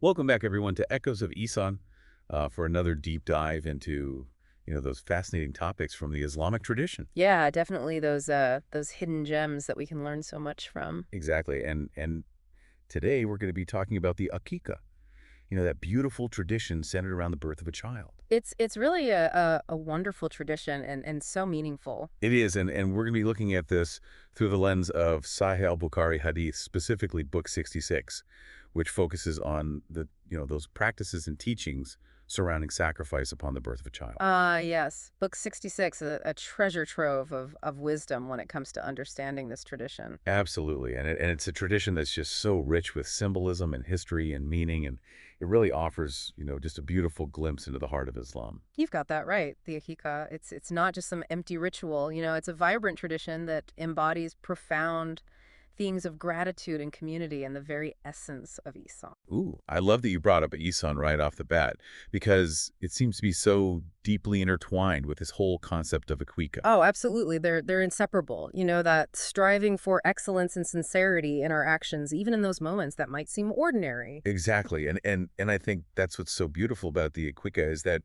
Welcome back, everyone, to Echoes of Ihsan for another deep dive into, those fascinating topics from the Islamic tradition. Yeah, definitely those hidden gems that we can learn so much from. Exactly. And today we're going to be talking about the Aqiqah, that beautiful tradition centered around the birth of a child. It's really a wonderful tradition and so meaningful. It is, and we're going to be looking at this through the lens of Sahih Bukhari Hadith, specifically Book 66, which focuses on those practices and teachings surrounding sacrifice upon the birth of a child. Yes, Book 66, a treasure trove of wisdom when it comes to understanding this tradition. Absolutely. And it's a tradition that's just so rich with symbolism and history and meaning. And it really offers, just a beautiful glimpse into the heart of Islam. You've got that right. The Aqiqah, it's not just some empty ritual. It's a vibrant tradition that embodies profound themes of gratitude and community and the very essence of Islam. Ooh, I love that you brought up Isan right off the bat, because it seems to be so deeply intertwined with this whole concept of Aqiqah. Oh, absolutely. They're inseparable. That striving for excellence and sincerity in our actions, even in those moments that might seem ordinary. Exactly. And I think that's what's so beautiful about the Aqiqah is that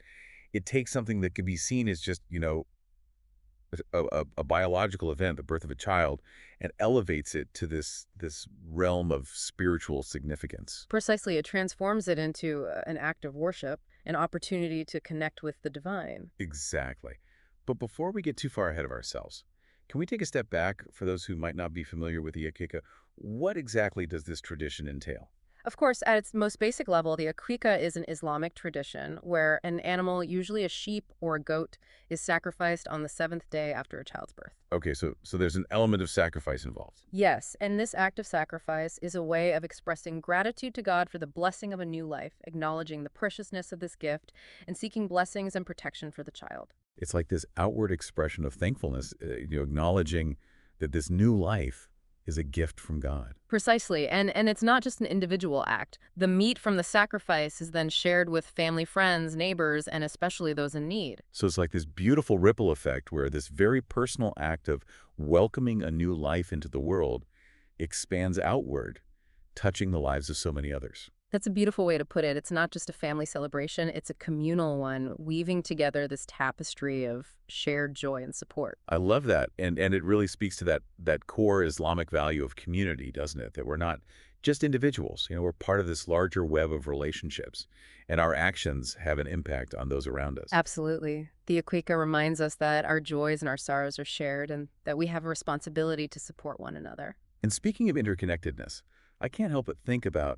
it takes something that could be seen as just, a biological event, the birth of a child, and elevates it to this realm of spiritual significance. Precisely, it transforms it into an act of worship, an opportunity to connect with the divine. Exactly. But before we get too far ahead of ourselves, can we take a step back for those who might not be familiar with the Aqiqah? What exactly does this tradition entail? Of course, at its most basic level, the Aqiqah is an Islamic tradition where an animal, usually a sheep or a goat, is sacrificed on the seventh day after a child's birth. Okay, so there's an element of sacrifice involved. Yes, and this act of sacrifice is a way of expressing gratitude to God for the blessing of a new life, acknowledging the preciousness of this gift, and seeking blessings and protection for the child. It's like this outward expression of thankfulness, acknowledging that this new life is a gift from God. Precisely, and it's not just an individual act. The meat from the sacrifice is then shared with family, friends, neighbors, and especially those in need. So it's like this beautiful ripple effect where this very personal act of welcoming a new life into the world expands outward, touching the lives of so many others. That's a beautiful way to put it. It's not just a family celebration, it's a communal one, weaving together this tapestry of shared joy and support. I love that. And it really speaks to that core Islamic value of community, doesn't it? That we're not just individuals. We're part of this larger web of relationships, and our actions have an impact on those around us. Absolutely. The Aqiqah reminds us that our joys and our sorrows are shared and that we have a responsibility to support one another. And speaking of interconnectedness, I can't help but think about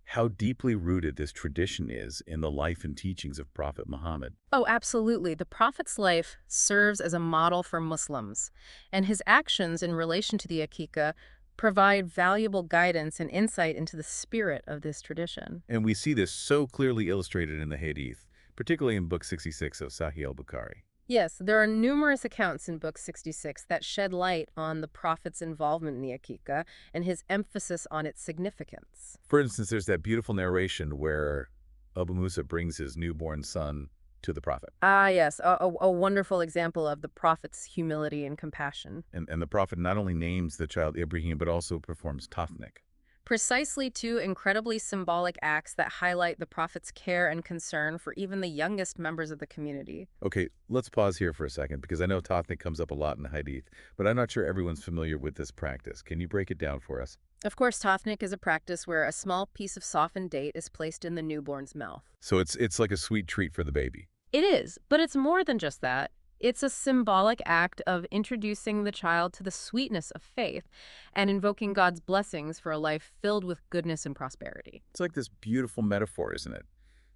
how deeply rooted this tradition is in the life and teachings of Prophet Muhammad. Oh, absolutely. The Prophet's life serves as a model for Muslims, and his actions in relation to the Aqiqah provide valuable guidance and insight into the spirit of this tradition. And we see this so clearly illustrated in the Hadith, particularly in Book 66 of Sahih Bukhari. Yes, there are numerous accounts in Book 66 that shed light on the Prophet's involvement in the Aqiqah and his emphasis on its significance. For instance, there's that beautiful narration where Abu Musa brings his newborn son to the Prophet. Ah, yes, a wonderful example of the Prophet's humility and compassion. And the Prophet not only names the child Ibrahim, but also performs tafnik. Precisely two incredibly symbolic acts that highlight the Prophet's care and concern for even the youngest members of the community. Okay, let's pause here for a second, because I know tafnik comes up a lot in the Hadith, but I'm not sure everyone's familiar with this practice. Can you break it down for us? Of course, tafnik is a practice where a small piece of softened date is placed in the newborn's mouth. So it's like a sweet treat for the baby. It is, but it's more than just that. It's a symbolic act of introducing the child to the sweetness of faith and invoking God's blessings for a life filled with goodness and prosperity. It's like this beautiful metaphor, isn't it?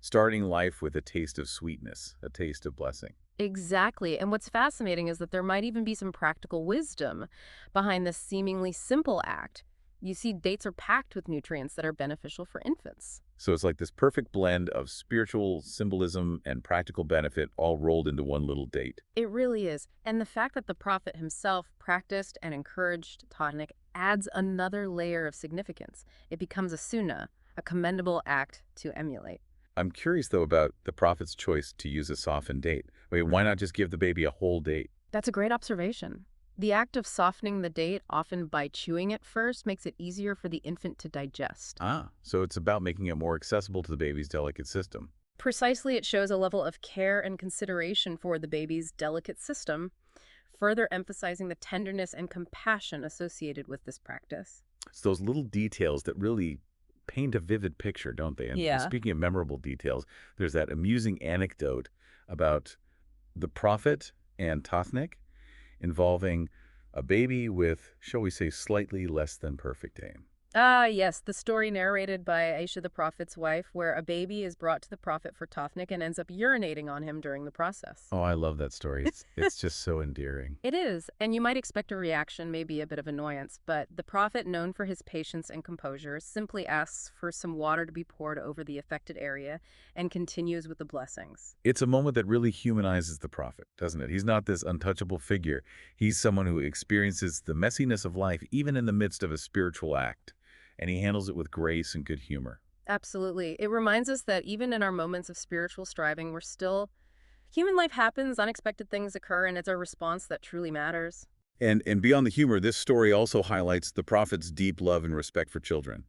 Starting life with a taste of sweetness, a taste of blessing. Exactly. And what's fascinating is that there might even be some practical wisdom behind this seemingly simple act. You see, dates are packed with nutrients that are beneficial for infants. So it's like this perfect blend of spiritual symbolism and practical benefit all rolled into one little date. It really is. And the fact that the Prophet himself practiced and encouraged tafnik adds another layer of significance. It becomes a sunnah, a commendable act to emulate. I'm curious, though, about the Prophet's choice to use a softened date. Wait, why not just give the baby a whole date? That's a great observation. The act of softening the date, often by chewing it first, makes it easier for the infant to digest. Ah, so it's about making it more accessible to the baby's delicate system. Precisely, it shows a level of care and consideration for the baby's delicate system, further emphasizing the tenderness and compassion associated with this practice. It's those little details that really paint a vivid picture, don't they? And Yeah. speaking of memorable details, there's that amusing anecdote about the Prophet and Tothnik involving a baby with, shall we say, slightly less than perfect aim. Ah, yes, the story narrated by Aisha the Prophet's wife, where a baby is brought to the Prophet for Tothnik and ends up urinating on him during the process. Oh, I love that story. It's just so endearing. It is, and you might expect a reaction, maybe a bit of annoyance, but the Prophet, known for his patience and composure, simply asks for some water to be poured over the affected area and continues with the blessings. It's a moment that really humanizes the Prophet, doesn't it? He's not this untouchable figure. He's someone who experiences the messiness of life even in the midst of a spiritual act, and he handles it with grace and good humor. Absolutely. It reminds us that even in our moments of spiritual striving, we're still human life happens, unexpected things occur, and it's our response that truly matters. And beyond the humor, this story also highlights the Prophet's deep love and respect for children.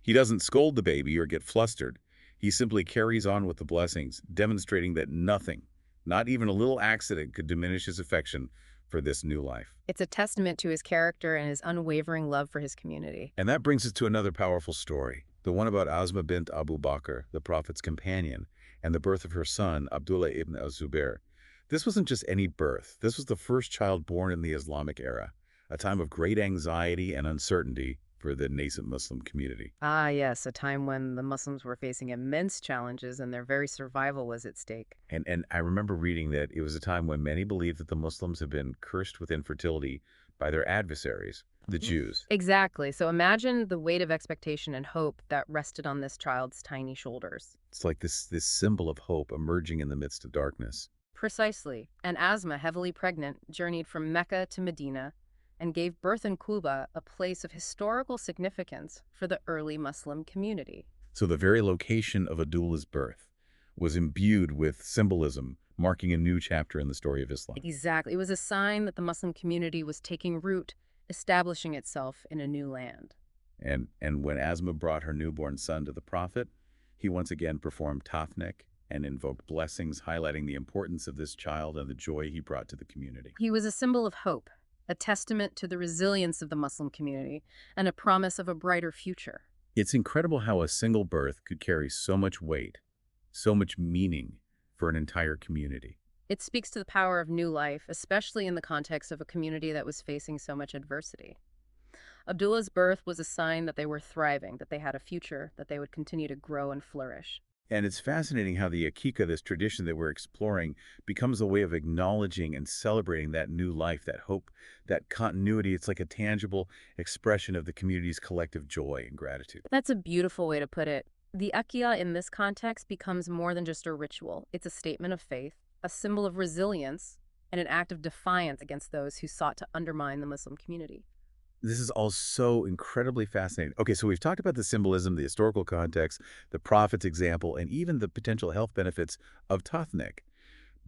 He doesn't scold the baby or get flustered. He simply carries on with the blessings, demonstrating that nothing, not even a little accident, could diminish his affection for this new life. It's a testament to his character and his unwavering love for his community. And that brings us to another powerful story, the one about Asma bint Abu Bakr, the Prophet's companion, and the birth of her son, Abdullah ibn al-Zubair. This wasn't just any birth. This was the first child born in the Islamic era, a time of great anxiety and uncertainty for the nascent Muslim community. Ah, yes, a time when the Muslims were facing immense challenges and their very survival was at stake. And I remember reading that it was a time when many believed that the Muslims had been cursed with infertility by their adversaries, the Jews. Exactly. So imagine the weight of expectation and hope that rested on this child's tiny shoulders. It's like this symbol of hope emerging in the midst of darkness. Precisely. And Asma, heavily pregnant, journeyed from Mecca to Medina and gave birth in Quba, a place of historical significance for the early Muslim community. So the very location of Abdullah's birth was imbued with symbolism, marking a new chapter in the story of Islam. Exactly. It was a sign that the Muslim community was taking root, establishing itself in a new land. And when Asma brought her newborn son to the Prophet, he once again performed Tathnik and invoked blessings, highlighting the importance of this child and the joy he brought to the community. He was a symbol of hope, a testament to the resilience of the Muslim community, and a promise of a brighter future. It's incredible how a single birth could carry so much weight, so much meaning for an entire community. It speaks to the power of new life, especially in the context of a community that was facing so much adversity. Abdullah's birth was a sign that they were thriving, that they had a future, that they would continue to grow and flourish. And it's fascinating how the Aqiqah, this tradition that we're exploring, becomes a way of acknowledging and celebrating that new life, that hope, that continuity. It's like a tangible expression of the community's collective joy and gratitude. That's a beautiful way to put it. The Aqiqah in this context becomes more than just a ritual. It's a statement of faith, a symbol of resilience, and an act of defiance against those who sought to undermine the Muslim community. This is all so incredibly fascinating. Okay, so we've talked about the symbolism, the historical context, the Prophet's example, and even the potential health benefits of Tathnik.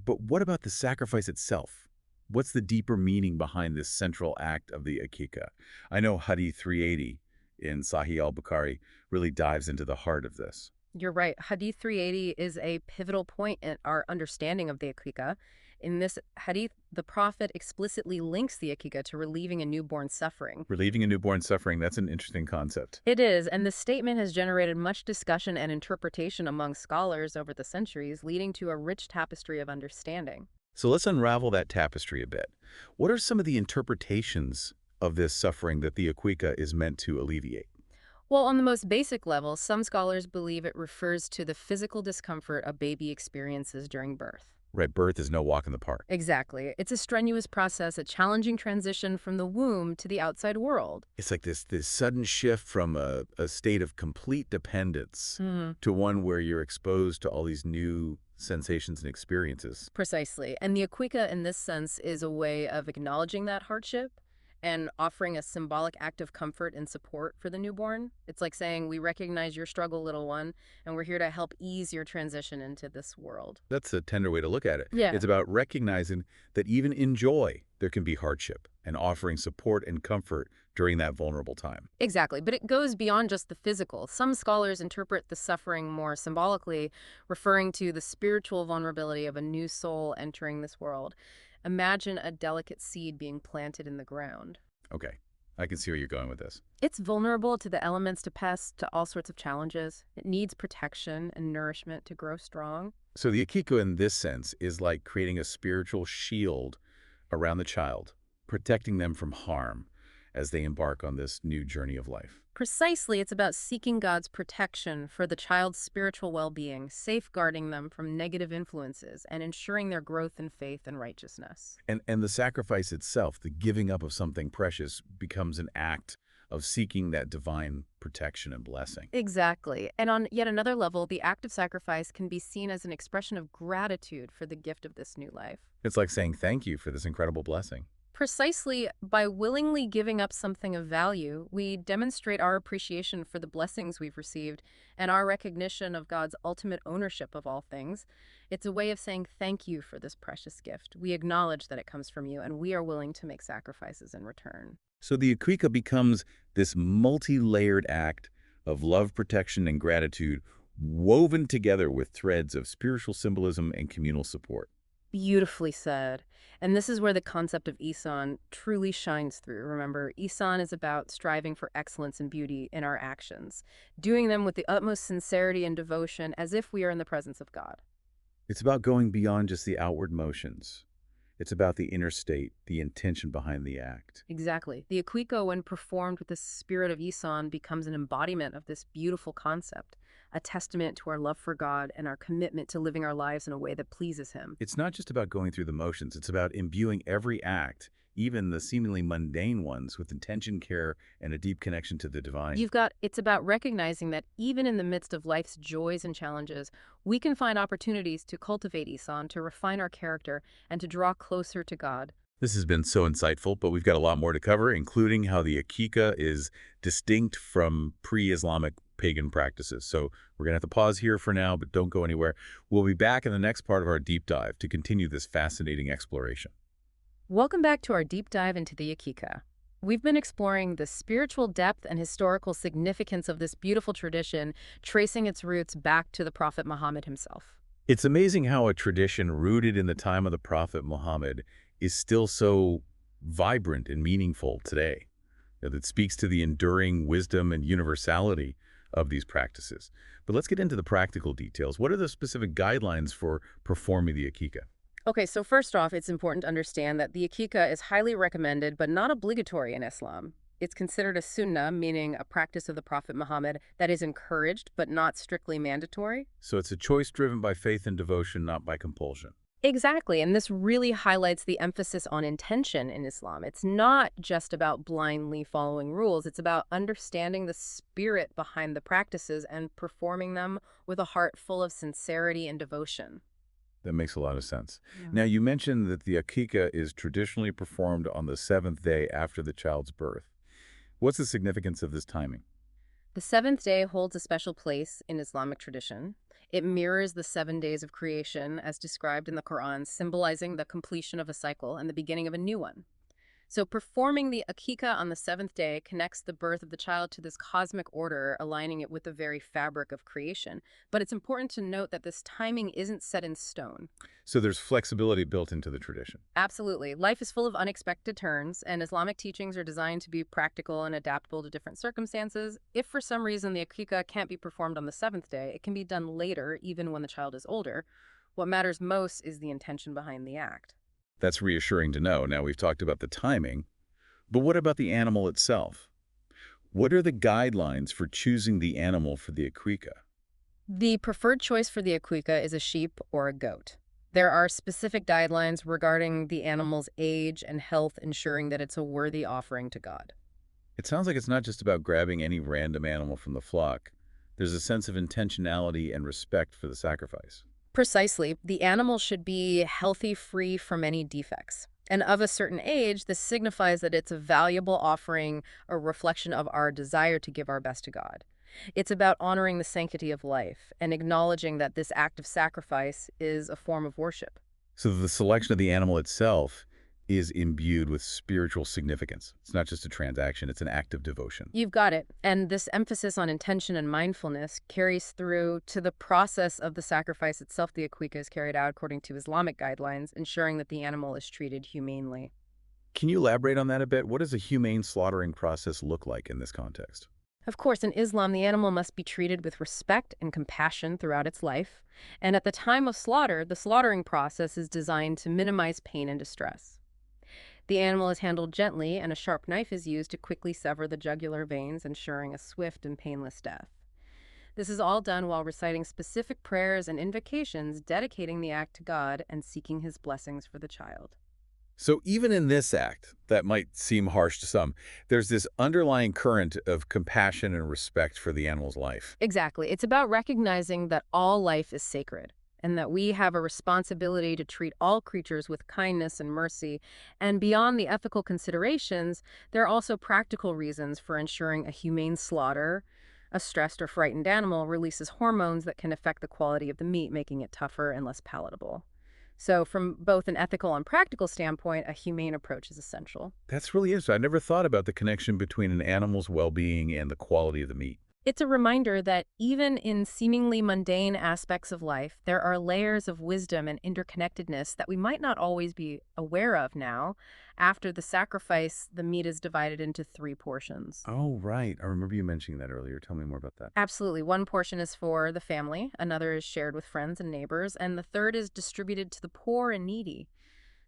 But what about the sacrifice itself? What's the deeper meaning behind this central act of the Aqiqah? I know Hadith 380 in Sahih Bukhari really dives into the heart of this. You're right. Hadith 380 is a pivotal point in our understanding of the Aqiqah. In this hadith, the Prophet explicitly links the Aqiqah to relieving a newborn suffering. Relieving a newborn suffering, that's an interesting concept. It is, and the statement has generated much discussion and interpretation among scholars over the centuries, leading to a rich tapestry of understanding. So let's unravel that tapestry a bit. What are some of the interpretations of this suffering that the Aqiqah is meant to alleviate? Well, on the most basic level, some scholars believe it refers to the physical discomfort a baby experiences during birth. Right, birth is no walk in the park. Exactly. It's a strenuous process, a challenging transition from the womb to the outside world. It's like this sudden shift from a state of complete dependence to one where you're exposed to all these new sensations and experiences. Precisely. And the Aqiqah, in this sense, is a way of acknowledging that hardship and offering a symbolic act of comfort and support for the newborn. It's like saying, we recognize your struggle, little one, and we're here to help ease your transition into this world. That's a tender way to look at it. Yeah. It's about recognizing that even in joy, there can be hardship, and offering support and comfort during that vulnerable time. Exactly, but it goes beyond just the physical. Some scholars interpret the suffering more symbolically, referring to the spiritual vulnerability of a new soul entering this world. Imagine a delicate seed being planted in the ground. Okay, I can see where you're going with this. It's vulnerable to the elements, to pests, to all sorts of challenges. It needs protection and nourishment to grow strong. So the Aqiqah in this sense is like creating a spiritual shield around the child, protecting them from harm as they embark on this new journey of life. Precisely, it's about seeking God's protection for the child's spiritual well-being, safeguarding them from negative influences, and ensuring their growth in faith and righteousness. And the sacrifice itself, the giving up of something precious, becomes an act of seeking that divine protection and blessing. Exactly. And on yet another level, the act of sacrifice can be seen as an expression of gratitude for the gift of this new life. It's like saying thank you for this incredible blessing. Precisely, by willingly giving up something of value, we demonstrate our appreciation for the blessings we've received and our recognition of God's ultimate ownership of all things. It's a way of saying thank you for this precious gift. We acknowledge that it comes from you, and we are willing to make sacrifices in return. So the Aqiqah becomes this multi-layered act of love, protection, and gratitude woven together with threads of spiritual symbolism and communal support. Beautifully said. And this is where the concept of Ihsan truly shines through. Remember, Ihsan is about striving for excellence and beauty in our actions, doing them with the utmost sincerity and devotion as if we are in the presence of God. It's about going beyond just the outward motions. It's about the inner state, the intention behind the act. Exactly. The Aqiqah, when performed with the spirit of Ihsan, becomes an embodiment of this beautiful concept, a testament to our love for God and our commitment to living our lives in a way that pleases Him. It's not just about going through the motions. It's about imbuing every act, even the seemingly mundane ones, with intention, care, and a deep connection to the divine. It's about recognizing that even in the midst of life's joys and challenges, we can find opportunities to cultivate Ihsan, to refine our character, and to draw closer to God. This has been so insightful, but we've got a lot more to cover, including how the Aqiqah is distinct from pre-Islamic pagan practices. So we're going to have to pause here for now, but don't go anywhere. We'll be back in the next part of our deep dive to continue this fascinating exploration. Welcome back to our deep dive into the Aqiqah. We've been exploring the spiritual depth and historical significance of this beautiful tradition, tracing its roots back to the Prophet Muhammad himself. It's amazing how a tradition rooted in the time of the Prophet Muhammad is still so vibrant and meaningful today. That speaks to the enduring wisdom and universality of these practices. But let's get into the practical details. What are the specific guidelines for performing the Aqiqah? Okay, so first off, it's important to understand that the Aqiqah is highly recommended but not obligatory in Islam. It's considered a sunnah, meaning a practice of the Prophet Muhammad that is encouraged but not strictly mandatory. So it's a choice driven by faith and devotion, not by compulsion. Exactly, and this really highlights the emphasis on intention in Islam. It's not just about blindly following rules. It's about understanding the spirit behind the practices and performing them with a heart full of sincerity and devotion. That makes a lot of sense. Yeah. Now, you mentioned that the Aqiqah is traditionally performed on the 7th day after the child's birth. What's the significance of this timing? The seventh day holds a special place in Islamic tradition. It mirrors the 7 days of creation as described in the Quran, symbolizing the completion of a cycle and the beginning of a new one. So performing the Aqiqah on the 7th day connects the birth of the child to this cosmic order, aligning it with the very fabric of creation. But it's important to note that this timing isn't set in stone. So there's flexibility built into the tradition. Absolutely. Life is full of unexpected turns, and Islamic teachings are designed to be practical and adaptable to different circumstances. If for some reason the Aqiqah can't be performed on the 7th day, it can be done later, even when the child is older. What matters most is the intention behind the act. That's reassuring to know. Now, we've talked about the timing, but what about the animal itself? What are the guidelines for choosing the animal for the Aqiqah? The preferred choice for the Aqiqah is a sheep or a goat. There are specific guidelines regarding the animal's age and health, ensuring that it's a worthy offering to God. It sounds like it's not just about grabbing any random animal from the flock. There's a sense of intentionality and respect for the sacrifice. Precisely. The animal should be healthy, free from any defects. And of a certain age, this signifies that it's a valuable offering, a reflection of our desire to give our best to God. It's about honoring the sanctity of life and acknowledging that this act of sacrifice is a form of worship. So the selection of the animal itself is imbued with spiritual significance. It's not just a transaction, it's an act of devotion. You've got it. And this emphasis on intention and mindfulness carries through to the process of the sacrifice itself. The aqiqah is carried out according to Islamic guidelines, ensuring that the animal is treated humanely. Can you elaborate on that a bit? What does a humane slaughtering process look like in this context? Of course, in Islam, the animal must be treated with respect and compassion throughout its life. And at the time of slaughter, the slaughtering process is designed to minimize pain and distress. The animal is handled gently, and a sharp knife is used to quickly sever the jugular veins, ensuring a swift and painless death. This is all done while reciting specific prayers and invocations, dedicating the act to God and seeking his blessings for the child. So even in this act, that might seem harsh to some, there's this underlying current of compassion and respect for the animal's life. Exactly. It's about recognizing that all life is sacred and that we have a responsibility to treat all creatures with kindness and mercy. And beyond the ethical considerations, there are also practical reasons for ensuring a humane slaughter. A stressed or frightened animal releases hormones that can affect the quality of the meat, making it tougher and less palatable. So from both an ethical and practical standpoint, a humane approach is essential. That's really interesting. I never thought about the connection between an animal's well-being and the quality of the meat. It's a reminder that even in seemingly mundane aspects of life, there are layers of wisdom and interconnectedness that we might not always be aware of now. After the sacrifice, the meat is divided into 3 portions. Oh, right. I remember you mentioning that earlier. Tell me more about that. Absolutely. One portion is for the family, another is shared with friends and neighbors, and the third is distributed to the poor and needy.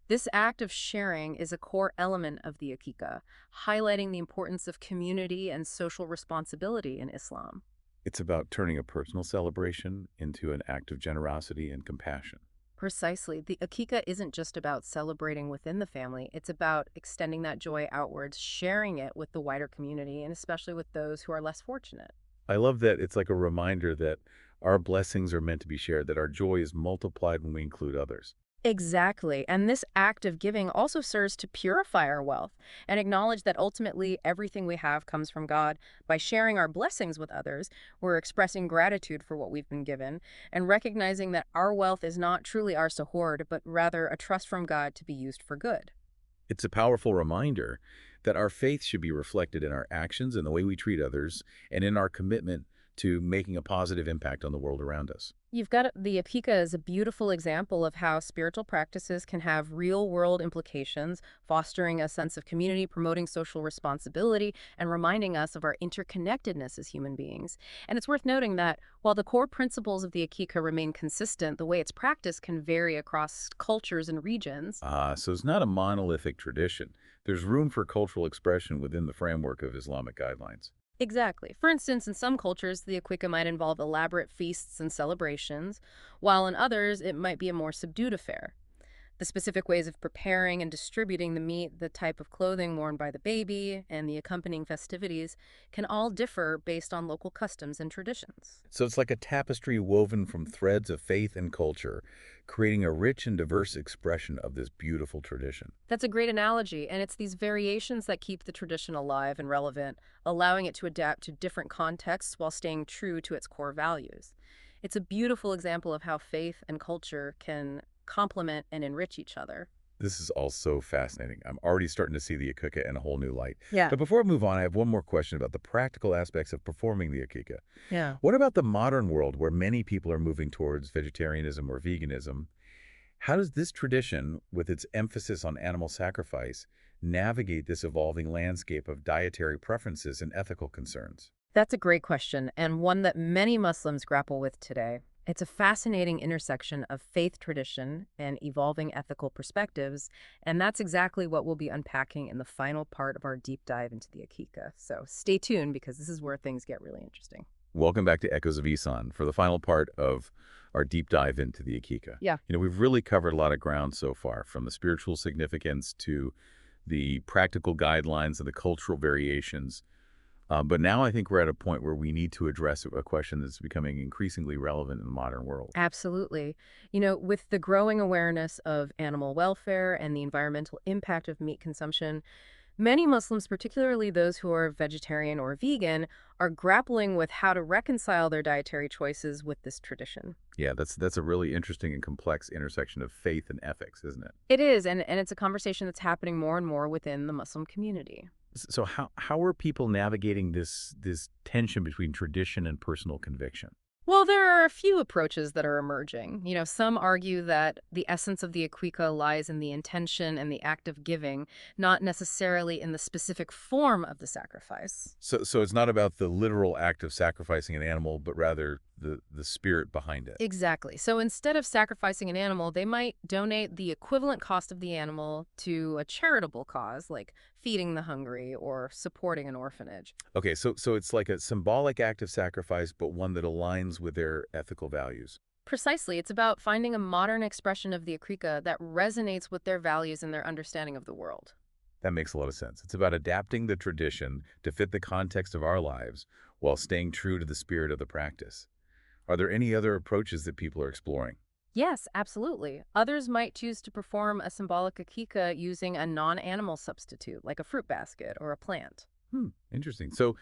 This act of sharing is a core element of the Aqiqah, highlighting the importance of community and social responsibility in Islam. It's about turning a personal celebration into an act of generosity and compassion. Precisely. The Aqiqah isn't just about celebrating within the family, it's about extending that joy outwards, sharing it with the wider community, and especially with those who are less fortunate. I love that it's like a reminder that our blessings are meant to be shared, that our joy is multiplied when we include others. Exactly. And this act of giving also serves to purify our wealth and acknowledge that ultimately everything we have comes from God. By sharing our blessings with others, we're expressing gratitude for what we've been given and recognizing that our wealth is not truly ours to hoard, but rather a trust from God to be used for good. It's a powerful reminder that our faith should be reflected in our actions and the way we treat others and in our commitment to making a positive impact on the world around us. You've got the Aqiqah as a beautiful example of how spiritual practices can have real-world implications, fostering a sense of community, promoting social responsibility, and reminding us of our interconnectedness as human beings. And it's worth noting that while the core principles of the Aqiqah remain consistent, the way it's practiced can vary across cultures and regions. So it's not a monolithic tradition. There's room for cultural expression within the framework of Islamic guidelines. Exactly. For instance, in some cultures, the Aqiqah might involve elaborate feasts and celebrations, while in others, it might be a more subdued affair. The specific ways of preparing and distributing the meat, the type of clothing worn by the baby, and the accompanying festivities can all differ based on local customs and traditions. So it's like a tapestry woven from threads of faith and culture, creating a rich and diverse expression of this beautiful tradition. That's a great analogy, and it's these variations that keep the tradition alive and relevant, allowing it to adapt to different contexts while staying true to its core values. It's a beautiful example of how faith and culture can complement and enrich each other. This is all so fascinating. I'm already starting to see the Aqiqah in a whole new light. Yeah. But before I move on, I have one more question about the practical aspects of performing the Aqiqah. Yeah. What about the modern world where many people are moving towards vegetarianism or veganism? How does this tradition, with its emphasis on animal sacrifice, navigate this evolving landscape of dietary preferences and ethical concerns? That's a great question, and one that many Muslims grapple with today. It's a fascinating intersection of faith tradition and evolving ethical perspectives, and that's exactly what we'll be unpacking in the final part of our deep dive into the Aqiqah. So stay tuned because this is where things get really interesting. Welcome back to Echoes of Ihsan for the final part of our deep dive into the Aqiqah. Yeah. We've really covered a lot of ground so far, from the spiritual significance to the practical guidelines and the cultural variations. But now I think we're at a point where we need to address a question that's becoming increasingly relevant in the modern world. Absolutely. With the growing awareness of animal welfare and the environmental impact of meat consumption, many Muslims, particularly those who are vegetarian or vegan, are grappling with how to reconcile their dietary choices with this tradition. Yeah, that's a really interesting and complex intersection of faith and ethics, isn't it? It is, and it's a conversation that's happening more and more within the Muslim community. So how are people navigating this tension between tradition and personal conviction? Well, there are a few approaches that are emerging. Some argue that the essence of the Aqiqah lies in the intention and the act of giving, not necessarily in the specific form of the sacrifice. So it's not about the literal act of sacrificing an animal, but rather the spirit behind it. Exactly. So instead of sacrificing an animal, they might donate the equivalent cost of the animal to a charitable cause, like feeding the hungry or supporting an orphanage. Okay, so it's like a symbolic act of sacrifice, but one that aligns with their ethical values. Precisely. It's about finding a modern expression of the Aqiqah that resonates with their values and their understanding of the world. That makes a lot of sense. It's about adapting the tradition to fit the context of our lives while staying true to the spirit of the practice. Are there any other approaches that people are exploring? Yes, absolutely. Others might choose to perform a symbolic Aqiqah using a non-animal substitute, like a fruit basket or a plant. Interesting. So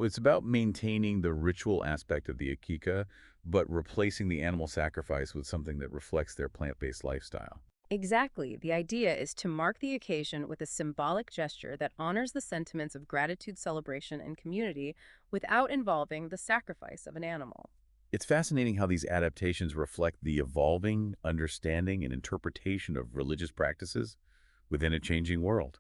it's about maintaining the ritual aspect of the Aqiqah, but replacing the animal sacrifice with something that reflects their plant-based lifestyle. Exactly. The idea is to mark the occasion with a symbolic gesture that honors the sentiments of gratitude, celebration, and community without involving the sacrifice of an animal. It's fascinating how these adaptations reflect the evolving understanding and interpretation of religious practices within a changing world.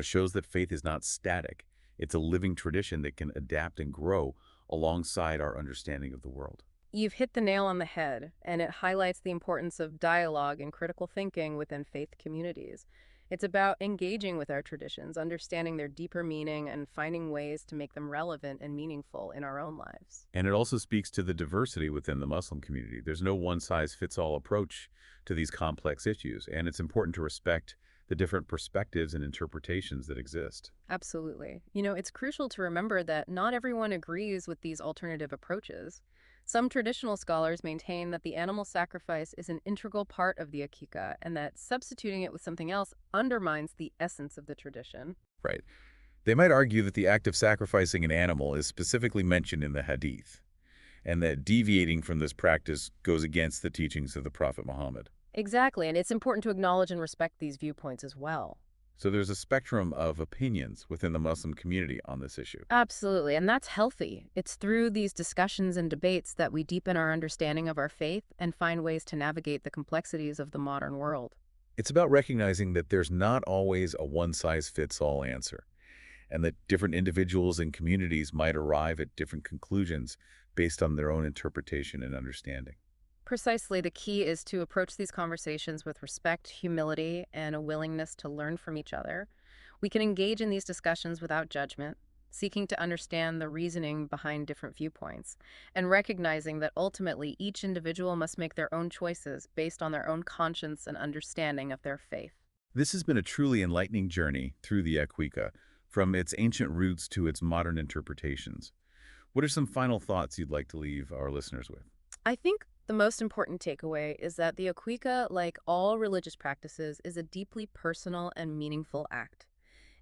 Shows that faith is not static. It's a living tradition that can adapt and grow alongside our understanding of the world. You've hit the nail on the head, and it highlights the importance of dialogue and critical thinking within faith communities. It's about engaging with our traditions, understanding their deeper meaning, and finding ways to make them relevant and meaningful in our own lives. And it also speaks to the diversity within the Muslim community. There's no one-size-fits-all approach to these complex issues, and it's important to respect the different perspectives and interpretations that exist. Absolutely. It's crucial to remember that not everyone agrees with these alternative approaches. Some traditional scholars maintain that the animal sacrifice is an integral part of the Aqiqah and that substituting it with something else undermines the essence of the tradition. Right. They might argue that the act of sacrificing an animal is specifically mentioned in the Hadith, and that deviating from this practice goes against the teachings of the Prophet Muhammad. Exactly, and it's important to acknowledge and respect these viewpoints as well. So there's a spectrum of opinions within the Muslim community on this issue. Absolutely, and that's healthy. It's through these discussions and debates that we deepen our understanding of our faith and find ways to navigate the complexities of the modern world. It's about recognizing that there's not always a one-size-fits-all answer, and that different individuals and communities might arrive at different conclusions based on their own interpretation and understanding. Precisely, the key is to approach these conversations with respect, humility, and a willingness to learn from each other. We can engage in these discussions without judgment, seeking to understand the reasoning behind different viewpoints, and recognizing that ultimately each individual must make their own choices based on their own conscience and understanding of their faith. This has been a truly enlightening journey through the Aqiqah, from its ancient roots to its modern interpretations. What are some final thoughts you'd like to leave our listeners with? I think the most important takeaway is that the Aqiqah, like all religious practices, is a deeply personal and meaningful act.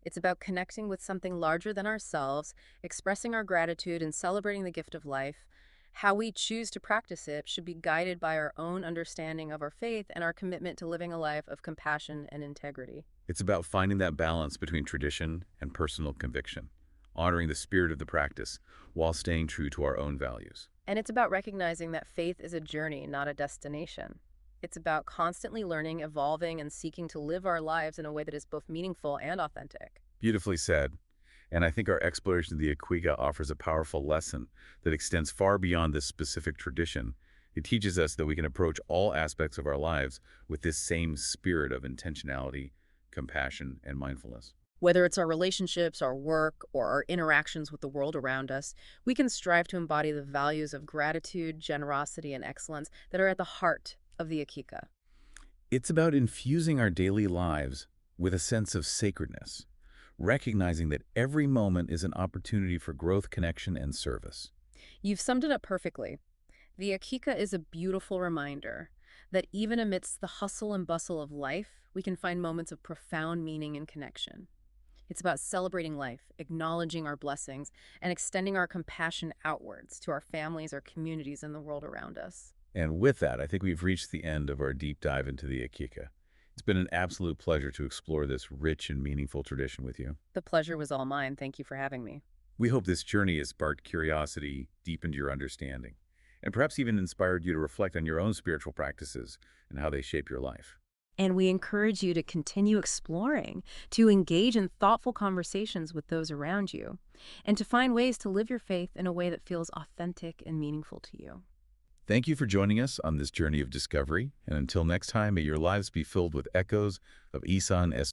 It's about connecting with something larger than ourselves, expressing our gratitude and celebrating the gift of life. How we choose to practice it should be guided by our own understanding of our faith and our commitment to living a life of compassion and integrity. It's about finding that balance between tradition and personal conviction, honoring the spirit of the practice while staying true to our own values. And it's about recognizing that faith is a journey, not a destination. It's about constantly learning, evolving, and seeking to live our lives in a way that is both meaningful and authentic. Beautifully said. And I think our exploration of the Aqiqah offers a powerful lesson that extends far beyond this specific tradition. It teaches us that we can approach all aspects of our lives with this same spirit of intentionality, compassion, and mindfulness. Whether it's our relationships, our work, or our interactions with the world around us, we can strive to embody the values of gratitude, generosity, and excellence that are at the heart of the Aqiqah. It's about infusing our daily lives with a sense of sacredness, recognizing that every moment is an opportunity for growth, connection, and service. You've summed it up perfectly. The Aqiqah is a beautiful reminder that even amidst the hustle and bustle of life, we can find moments of profound meaning and connection. It's about celebrating life, acknowledging our blessings, and extending our compassion outwards to our families, our communities, and the world around us. And with that, I think we've reached the end of our deep dive into the Aqiqah. It's been an absolute pleasure to explore this rich and meaningful tradition with you. The pleasure was all mine. Thank you for having me. We hope this journey has sparked curiosity, deepened your understanding, and perhaps even inspired you to reflect on your own spiritual practices and how they shape your life. And we encourage you to continue exploring, to engage in thoughtful conversations with those around you, and to find ways to live your faith in a way that feels authentic and meaningful to you. Thank you for joining us on this journey of discovery, and until next time, may your lives be filled with echoes of Ihsan